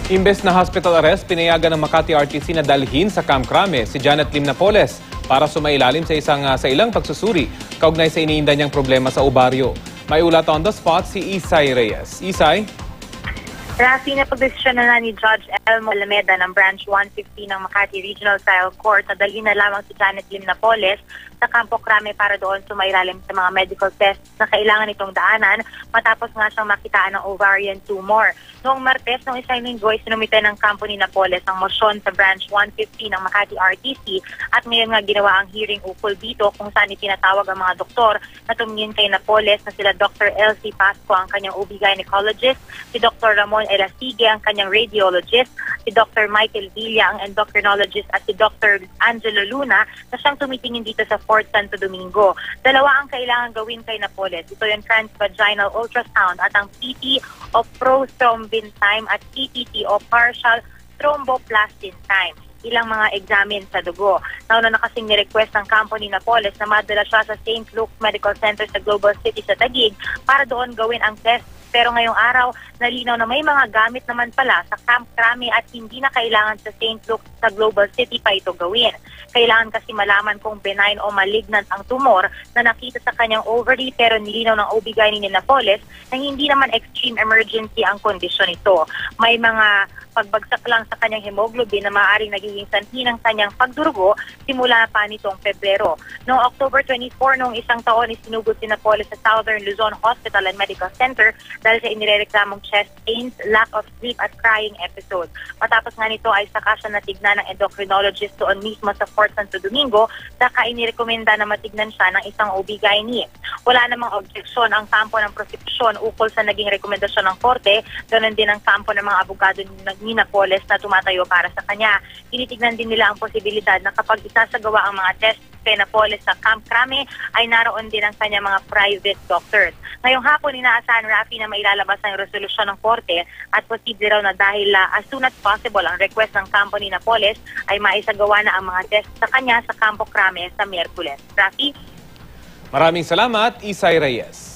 Imbes na hospital arrest, pinayagan ng Makati RTC na dalhin sa Camp Crame si Janet Lim Napoles para sumailalim sa ilang pagsusuri kaugnay sa iniinda niyang problema sa obaryo. May ulat on the spot si Isay Reyes. Isay? Rafi, napagdesisyon na ni Judge Elmo Alameda ng Branch 150 ng Makati Regional Trial Court na dalhin na lamang si Janet Lim Napoles sa Campo Crame para doon sumailalim sa mga medical tests na kailangan itong daanan matapos nga siyang makitaan ng ovarian tumor. Noong Martes, noong isang linggo, sinumite ng kampo ni Napoles ang mosyon sa Branch 150 ng Makati RTC at ngayon nga ginawa ang hearing ukol dito kung saan itinatawag ang mga doktor na tumingin kay Napoles na sila Dr. Elsie Pasco ang kanyang OB-gynecologist, si Dr. Ramon Elasigue ang kanyang radiologist, si Dr. Michael Villa ang endocrinologist at si Dr. Angelo Luna na siyang tumitingin dito sa Fort Santo Domingo. Dalawa ang kailangan gawin kay Napoles. Ito yung transvaginal ultrasound at ang PT o prothrombin time at PTT o partial thromboplastin time. Ilang mga examen sa dugo. Nauna na kasing ni-request ng kampo ni Napoles na madala siya sa St. Luke's Medical Center sa Global City sa Taguig para doon gawin ang test. Pero ngayong araw, nalinaw na may mga gamit naman pala sa Camp Crame at hindi na kailangan sa St. Luke's sa Global City pa ito gawin. Kailangan kasi malaman kung benign o malignant ang tumor na nakita sa kanyang ovary pero nilinaw ng OB-GYN ni Napoles na hindi naman extreme emergency ang kondisyon ito. May mga pagbagsak lang sa kanyang hemoglobin na maaaring nagiging sanhi ng kanyang pagdurugo simula pa nitong Pebrero. Noong October 24, noong isang taon, isinugod si Napoles sa Southern Luzon Hospital and Medical Center dahil sa inirereklamong chest pains, lack of sleep at crying episode. Matapos nga nito ay saka siya natignan ng endocrinologist doon mismo sa Fort Santo Domingo, saka inirekomenda na matignan siya ng isang OB-GYN. Wala namang objeksyon ang kampo ng prosekusyon ukol sa naging rekomendasyon ng korte, ganoon din ang kampo ng mga abogado ni Napoles na tumatayo para sa kanya. Tinitignan din nila ang posibilidad na kapag isasagawa ang mga test kay Napoles sa Camp Crame ay naroon din ang kanya mga private doctors. Ngayong hapon, inaasahan Rafi na mailalabas ang resolusyon ng korte at posible raw na dahil as soon as possible ang request ng kampo ni Napoles ay maisagawa na ang mga test sa kanya sa Campo Crame sa Miyerkules. Rafi? Maraming salamat, Isay Reyes.